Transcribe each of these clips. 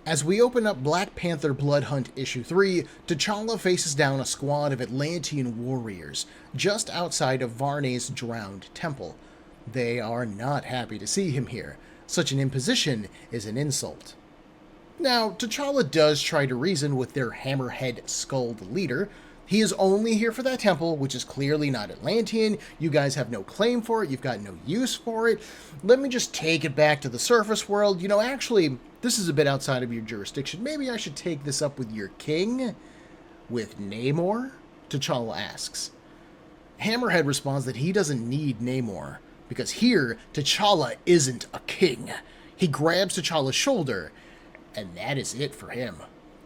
As we open up Black Panther Blood Hunt Issue 3, T'Challa faces down a squad of Atlantean warriors just outside of Varnae's drowned temple. They are not happy to see him here. Such an imposition is an insult. Now, T'Challa does try to reason with their hammerhead-skulled leader. He is only here for that temple, which is clearly not Atlantean. You guys have no claim for it. You've got no use for it. Let me just take it back to the surface world. You know, actually, this is a bit outside of your jurisdiction. Maybe I should take this up with your king? With Namor? T'Challa asks. Hammerhead responds that he doesn't need Namor, because here, T'Challa isn't a king. He grabs T'Challa's shoulder, and that is it for him.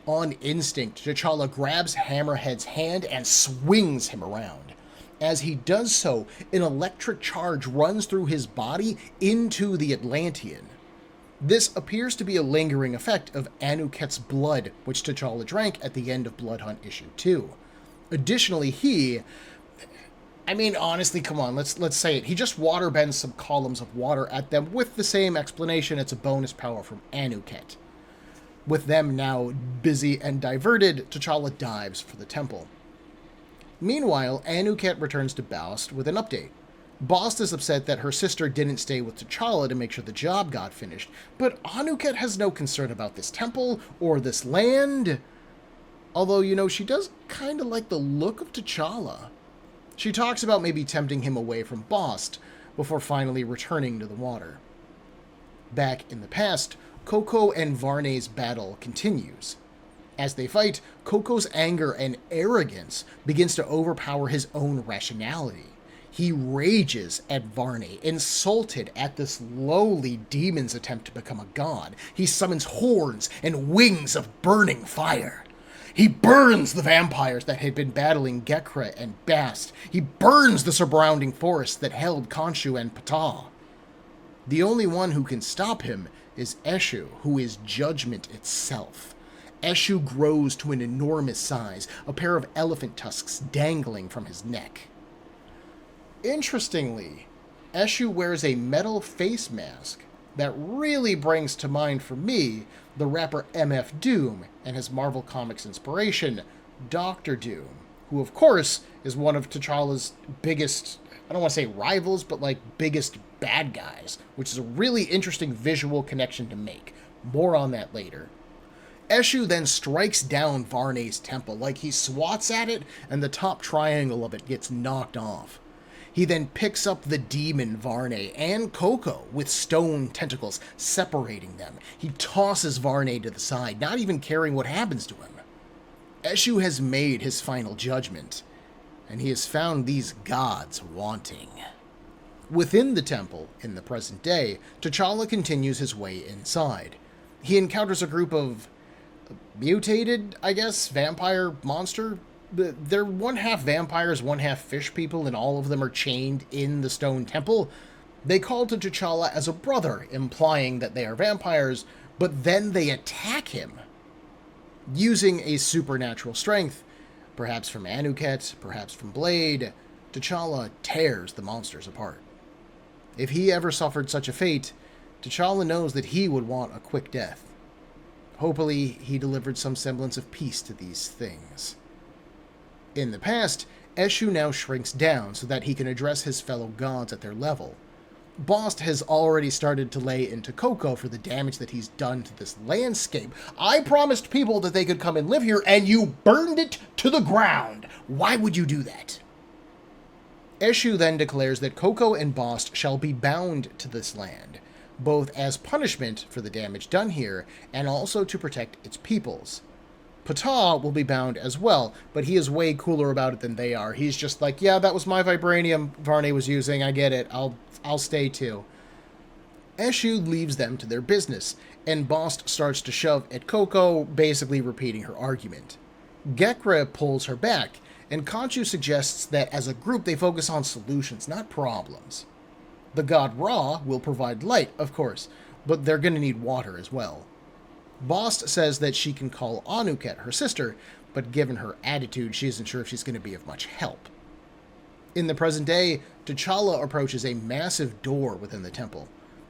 On instinct, T'Challa grabs Hammerhead's hand and swings him around. As he does so, an electric charge runs through his body into the Atlantean. This appears to be a lingering effect of Anuket's blood, which T'Challa drank at the end of Blood Hunt Issue 2. Additionally, honestly, come on, let's say it. He just waterbends some columns of water at them with the same explanation. It's a bonus power from Anuket. With them now busy and diverted, T'Challa dives for the temple. Meanwhile, Anuket returns to Bast with an update. Bast is upset that her sister didn't stay with T'Challa to make sure the job got finished, but Anuket has no concern about this temple or this land. Although, you know, she does kind of like the look of T'Challa. She talks about maybe tempting him away from Bast before finally returning to the water. Back in the past, Coco and Varnae's battle continues. As they fight, Coco's anger and arrogance begins to overpower his own rationality. He rages at Varnae, insulted at this lowly demon's attempt to become a god. He summons horns and wings of burning fire. He burns the vampires that had been battling Gekra and Bast. He burns the surrounding forests that held Khonshu and Ptah. The only one who can stop him is Eshu, who is judgment itself. Eshu grows to an enormous size, a pair of elephant tusks dangling from his neck. Interestingly, Eshu wears a metal face mask that really brings to mind for me the rapper MF Doom and his Marvel Comics inspiration, Doctor Doom, who of course is one of T'Challa's biggest, I don't want to say rivals, but like biggest bad guys, which is a really interesting visual connection to make. More on that later. Eshu then strikes down Varnae's temple, like he swats at it and the top triangle of it gets knocked off. He then picks up the demon Varnae and Coco with stone tentacles, separating them. He tosses Varnae to the side, not even caring what happens to him. Eshu has made his final judgment, and he has found these gods wanting. Within the temple, in the present day, T'Challa continues his way inside. He encounters a group of mutated, vampire monster. They're one half vampires, one half fish people, and all of them are chained in the stone temple. They call to T'Challa as a brother, implying that they are vampires, but then they attack him. Using a supernatural strength, perhaps from Anuket, perhaps from Blade, T'Challa tears the monsters apart. If he ever suffered such a fate, T'Challa knows that he would want a quick death. Hopefully, he delivered some semblance of peace to these things. In the past, Eshu now shrinks down so that he can address his fellow gods at their level. Bast has already started to lay into Coco for the damage that he's done to this landscape. I promised people that they could come and live here, and you burned it to the ground. Why would you do that? Eshu then declares that Coco and Bast shall be bound to this land, both as punishment for the damage done here, and also to protect its peoples. Ptah will be bound as well, but he is way cooler about it than they are. He's just like, yeah, that was my vibranium Varnae was using, I get it, I'll stay too. Eshu leaves them to their business, and Bast starts to shove at Coco, basically repeating her argument. Gekra pulls her back, and Khonshu suggests that as a group they focus on solutions, not problems. The god Ra will provide light, of course, but they're going to need water as well. Bast says that she can call Anuket her sister, but given her attitude, she isn't sure if she's going to be of much help. In the present day, T'Challa approaches a massive door within the temple.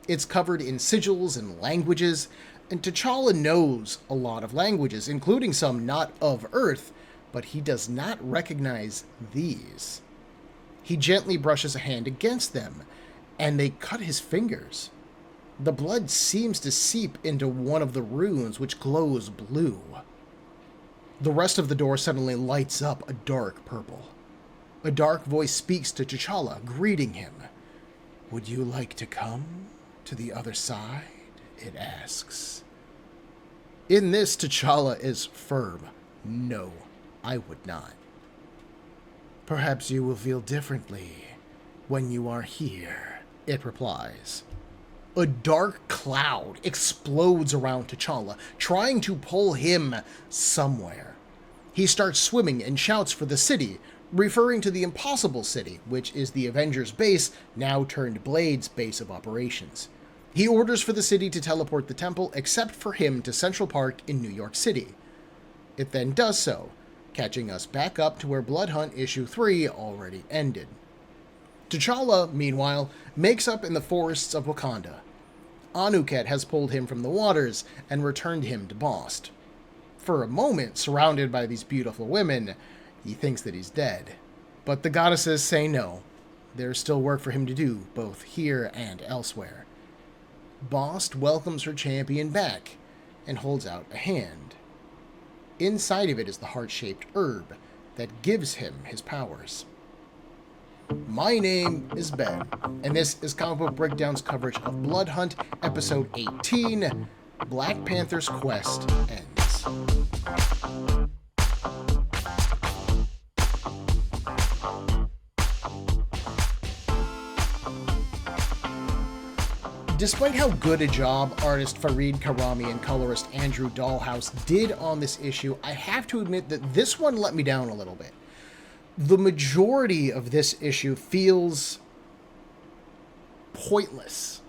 It's covered in sigils and languages. And T'Challa knows a lot of languages, including some not of Earth, but he does not recognize these. He gently brushes a hand against them, and they cut his fingers. The blood seems to seep into one of the runes, which glows blue. The rest of the door suddenly lights up a dark purple. A dark voice speaks to T'Challa, greeting him. "Would you like to come to the other side?" it asks. In this, T'Challa is firm. "No, I would not." "Perhaps you will feel differently when you are here," it replies. A dark cloud explodes around T'Challa, trying to pull him somewhere. He starts swimming and shouts for the city, referring to the Impossible City, which is the Avengers base, now turned Blade's base of operations. He orders for the city to teleport the temple, except for him to Central Park in New York City. It then does so, catching us back up to where Blood Hunt Issue 3 already ended. T'Challa, meanwhile, makes up in the forests of Wakanda. Anuket has pulled him from the waters and returned him to Bast. For a moment, surrounded by these beautiful women, he thinks that he's dead. But the goddesses say no. There's still work for him to do, both here and elsewhere. Bast welcomes her champion back and holds out a hand. Inside of it is the heart-shaped herb that gives him his powers. My name is Ben, and this is Comic Book Breakdown's coverage of Blood Hunt, Episode 18, Black Panther's Quest Ends. Despite how good a job artist Farid Karami and colorist Andrew Dalhouse did on this issue, I have to admit that this one let me down a little bit. The majority of this issue feels pointless.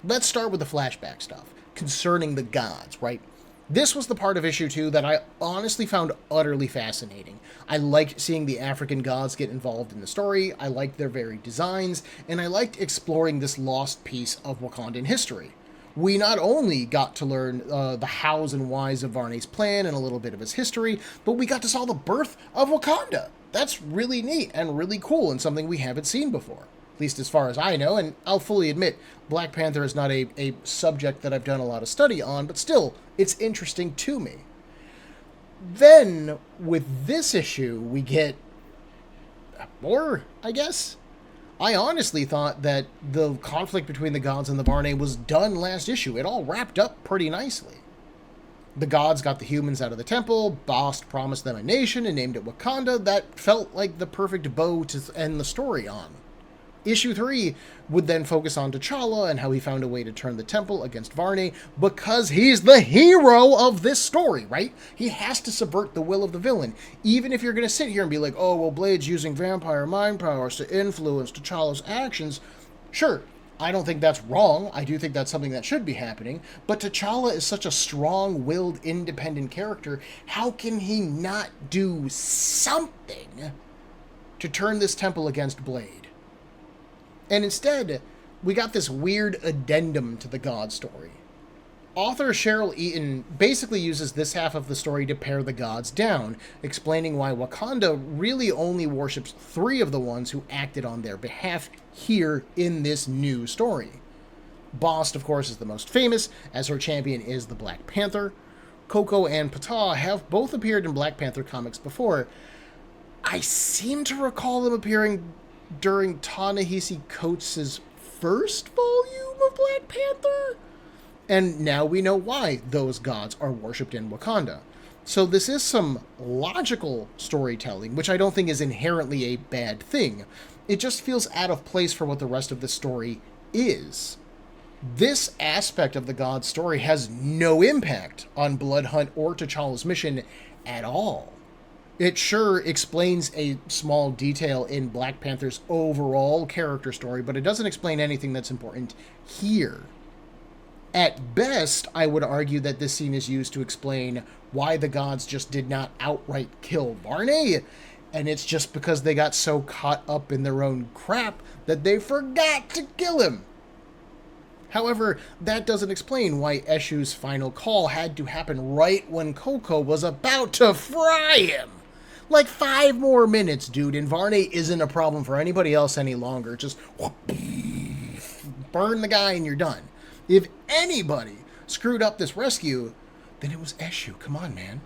Let's start with the flashback stuff concerning the gods, right? This was the part of issue 2 that I honestly found utterly fascinating. I liked seeing the African gods get involved in the story, I liked their varied designs, and I liked exploring this lost piece of Wakandan history. We not only got to learn the hows and whys of Varnae's plan and a little bit of his history, but we got to saw the birth of Wakanda. That's really neat and really cool and something we haven't seen before, at least as far as I know, and I'll fully admit, Black Panther is not a subject that I've done a lot of study on, but still, it's interesting to me. Then, with this issue, we get more, I guess? I honestly thought that the conflict between the gods and the Varnae was done last issue. It all wrapped up pretty nicely. The gods got the humans out of the temple, Bast promised them a nation and named it Wakanda. That felt like the perfect bow to end the story on. Issue 3 would then focus on T'Challa and how he found a way to turn the temple against Varnae because he's the hero of this story, right? He has to subvert the will of the villain. Even if you're going to sit here and be like, oh, well, Blade's using vampire mind powers to influence T'Challa's actions. Sure, I don't think that's wrong. I do think that's something that should be happening. But T'Challa is such a strong-willed, independent character. How can he not do something to turn this temple against Blade? And instead, we got this weird addendum to the God story. Author Cheryl Eaton basically uses this half of the story to pare the gods down, explaining why Wakanda really only worships 3 of the ones who acted on their behalf here in this new story. Bast, of course, is the most famous, as her champion is the Black Panther. Coco and Ptah have both appeared in Black Panther comics before. I seem to recall them appearing during Ta-Nehisi Coates' first volume of Black Panther. And now we know why those gods are worshipped in Wakanda. So this is some logical storytelling, which I don't think is inherently a bad thing. It just feels out of place for what the rest of the story is. This aspect of the god story has no impact on Blood Hunt or T'Challa's mission at all. It sure explains a small detail in Black Panther's overall character story, but it doesn't explain anything that's important here. At best, I would argue that this scene is used to explain why the gods just did not outright kill Varnae, and it's just because they got so caught up in their own crap that they forgot to kill him. However, that doesn't explain why Eshu's final call had to happen right when Coco was about to fry him. Like 5 more minutes, dude, and Varnae isn't a problem for anybody else any longer. Just burn the guy and you're done. If anybody screwed up this rescue, then it was Eshu. Come on, man.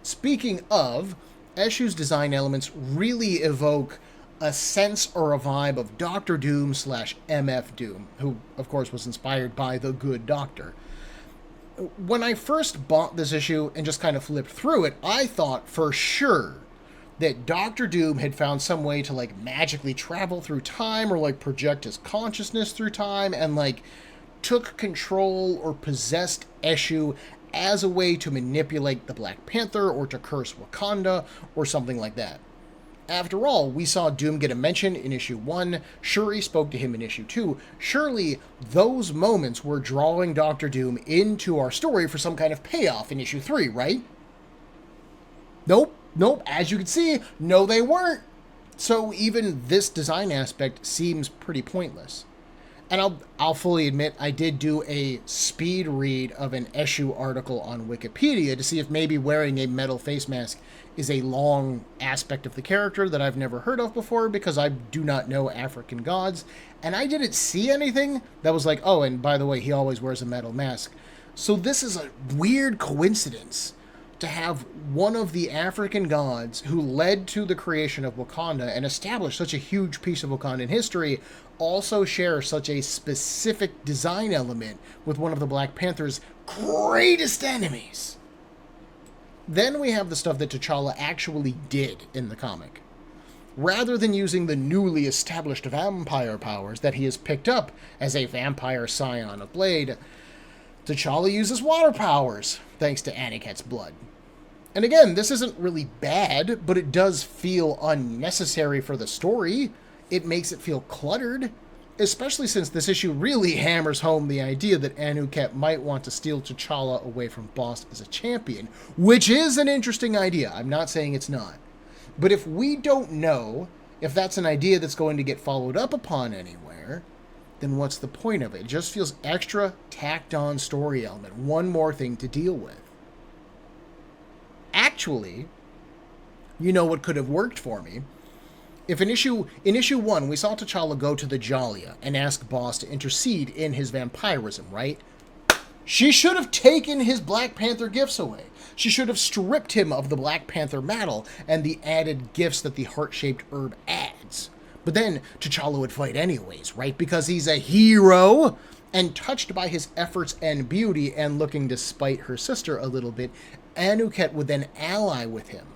Speaking of, Eshu's design elements really evoke a sense or a vibe of Doctor Doom / MF Doom, who, of course, was inspired by the Good Doctor. When I first bought this issue and just kind of flipped through it, I thought for sure that Doctor Doom had found some way to, like, magically travel through time or, like, project his consciousness through time and, like, took control or possessed Eshu as a way to manipulate the Black Panther or to curse Wakanda or something like that. After all, we saw Doom get a mention in issue 1, Shuri spoke to him in issue 2. Surely those moments were drawing Doctor Doom into our story for some kind of payoff in issue 3, right? Nope, as you can see, no they weren't. So even this design aspect seems pretty pointless. And I'll fully admit, I did do a speed read of an Eshu article on Wikipedia to see if maybe wearing a metal face mask is a long aspect of the character that I've never heard of before, because I do not know African gods. And I didn't see anything that was like, oh, and by the way, he always wears a metal mask. So this is a weird coincidence to have one of the African gods who led to the creation of Wakanda and established such a huge piece of Wakandan history also share such a specific design element with one of the Black Panther's greatest enemies. Then we have the stuff that T'Challa actually did in the comic. Rather than using the newly established vampire powers that he has picked up as a vampire scion of Blade, T'Challa uses water powers, thanks to Aniket's blood. And again, this isn't really bad, but it does feel unnecessary for the story. It makes it feel cluttered, especially since this issue really hammers home the idea that Anuket might want to steal T'Challa away from Boss as a champion, which is an interesting idea. I'm not saying it's not. But if we don't know if that's an idea that's going to get followed up upon anywhere, then what's the point of it? It just feels extra tacked on story element. One more thing to deal with. Actually, you know what could have worked for me? If in issue 1, we saw T'Challa go to the Jalia and ask Boss to intercede in his vampirism, right? She should have taken his Black Panther gifts away. She should have stripped him of the Black Panther mantle and the added gifts that the heart-shaped herb adds. But then T'Challa would fight anyways, right? Because he's a hero, and touched by his efforts and beauty and looking to spite her sister a little bit, Anuket would then ally with him.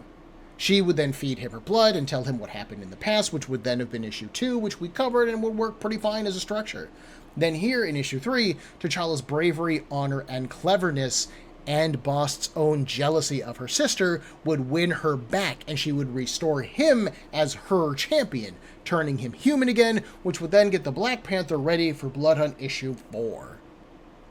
She would then feed him her blood and tell him what happened in the past, which would then have been issue 2, which we covered and would work pretty fine as a structure. Then here in issue 3, T'Challa's bravery, honor, and cleverness and Bast's own jealousy of her sister would win her back, and she would restore him as her champion, turning him human again, which would then get the Black Panther ready for Blood Hunt issue 4.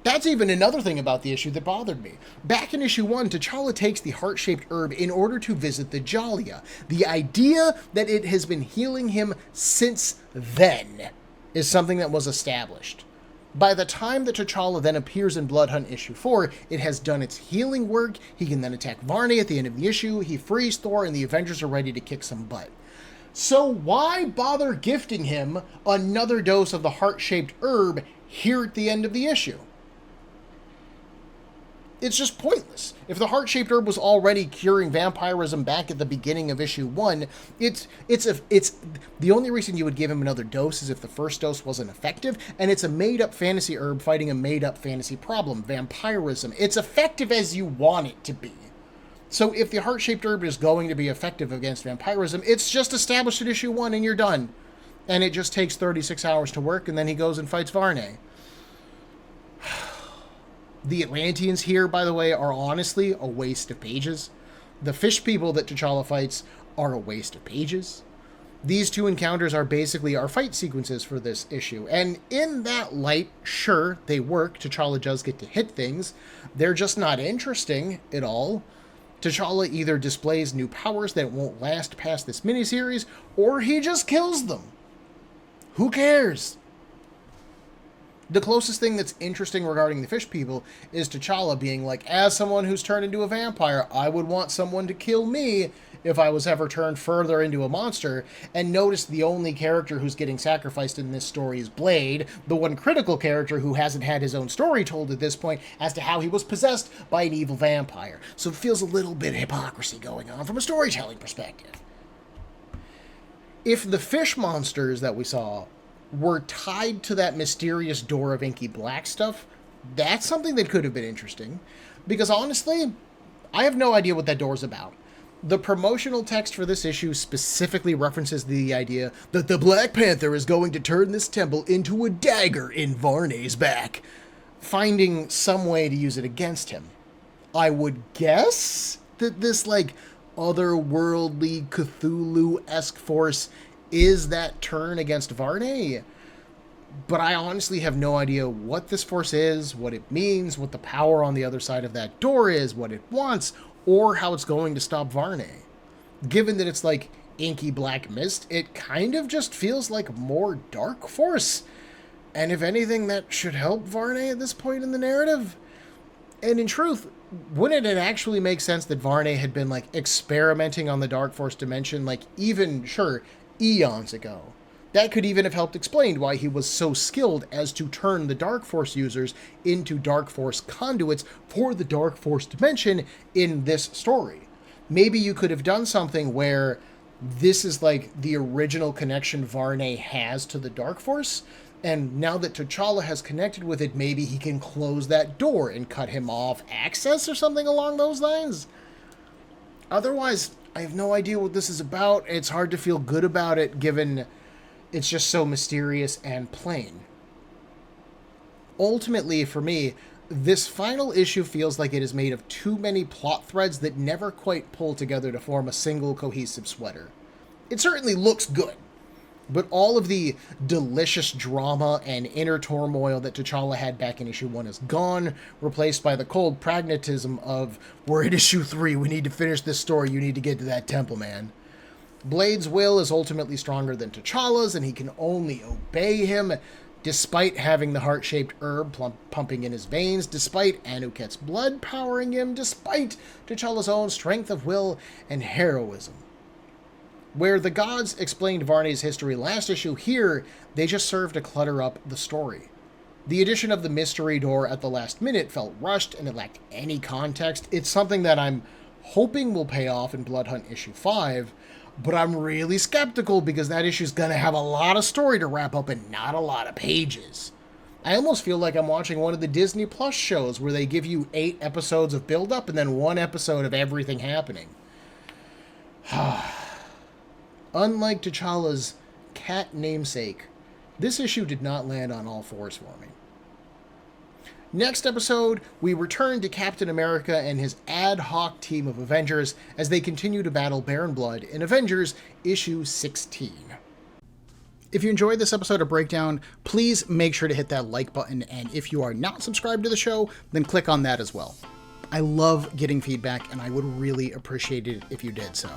That's even another thing about the issue that bothered me. Back in issue 1, T'Challa takes the heart-shaped herb in order to visit the Jalia. The idea that it has been healing him since then is something that was established. By the time that T'Challa then appears in Blood Hunt issue 4, it has done its healing work. He can then attack Varnae at the end of the issue. He frees Thor, and the Avengers are ready to kick some butt. So why bother gifting him another dose of the heart-shaped herb here at the end of the issue? It's just pointless. If the heart-shaped herb was already curing vampirism back at the beginning of issue 1, it's the only reason you would give him another dose is if the first dose wasn't effective, and it's a made-up fantasy herb fighting a made-up fantasy problem, vampirism. It's effective as you want it to be. So if the heart-shaped herb is going to be effective against vampirism, it's just established in issue 1 and you're done. And it just takes 36 hours to work, and then he goes and fights Varnae. The Atlanteans here, by the way, are honestly a waste of pages. The fish people that T'Challa fights are a waste of pages. These two encounters are basically our fight sequences for this issue. And in that light, sure, they work. T'Challa does get to hit things. They're just not interesting at all. T'Challa either displays new powers that won't last past this miniseries, or he just kills them. Who cares? The closest thing that's interesting regarding the fish people is T'Challa being like, as someone who's turned into a vampire, I would want someone to kill me if I was ever turned further into a monster. And notice the only character who's getting sacrificed in this story is Blade, the one critical character who hasn't had his own story told at this point as to how he was possessed by an evil vampire. So it feels a little bit of hypocrisy going on from a storytelling perspective. If the fish monsters that we saw were tied to that mysterious door of inky black stuff, that's something that could have been interesting. Because honestly, I have no idea what that door's about. The promotional text for this issue specifically references the idea that the Black Panther is going to turn this temple into a dagger in Varnae's back, finding some way to use it against him. I would guess that this, otherworldly Cthulhu-esque force is that turn against Varnae, but I honestly have no idea what this force is, what it means, what the power on the other side of that door is, what it wants, or how it's going to stop Varnae. Given that it's like inky black mist, it kind of just feels like more dark force. And if anything, that should help Varnae at this point in the narrative. And in truth, wouldn't it actually make sense that Varnae had been experimenting on the dark force dimension, eons ago? That could even have helped explain why he was so skilled as to turn the Dark Force users into Dark Force conduits for the Dark Force dimension in this story. Maybe you could have done something where this is the original connection Varnae has to the Dark Force, and now that T'Challa has connected with it, maybe he can close that door and cut him off access or something along those lines. Otherwise, I have no idea what this is about. It's hard to feel good about it given it's just so mysterious and plain. Ultimately, for me, this final issue feels like it is made of too many plot threads that never quite pull together to form a single cohesive sweater. It certainly looks good, but all of the delicious drama and inner turmoil that T'Challa had back in issue 1 is gone, replaced by the cold pragmatism of, we're at issue 3, we need to finish this story, you need to get to that temple, man. Blade's will is ultimately stronger than T'Challa's, and he can only obey him, despite having the heart-shaped herb pumping in his veins, despite Anuket's blood powering him, despite T'Challa's own strength of will and heroism. Where the gods explained Varnae's history last issue, here they just serve to clutter up the story. The addition of the mystery door at the last minute felt rushed and it lacked any context. It's something that I'm hoping will pay off in Blood Hunt issue 5, but I'm really skeptical because that issue's gonna have a lot of story to wrap up and not a lot of pages. I almost feel like I'm watching one of the Disney Plus shows where they give you 8 episodes of build-up and then 1 episode of everything happening. Unlike T'Challa's cat namesake, this issue did not land on all fours for me. Next episode, we return to Captain America and his ad hoc team of Avengers as they continue to battle Baron Blood in Avengers issue 16. If you enjoyed this episode of Breakdown, please make sure to hit that like button, and if you are not subscribed to the show, then click on that as well. I love getting feedback, and I would really appreciate it if you did so.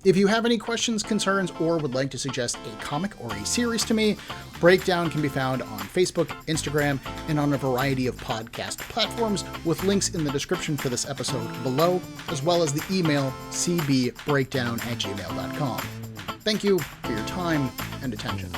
If you have any questions, concerns, or would like to suggest a comic or a series to me, Breakdown can be found on Facebook, Instagram, and on a variety of podcast platforms, with links in the description for this episode below, as well as the email cbbreakdown@gmail.com. Thank you for your time and attention.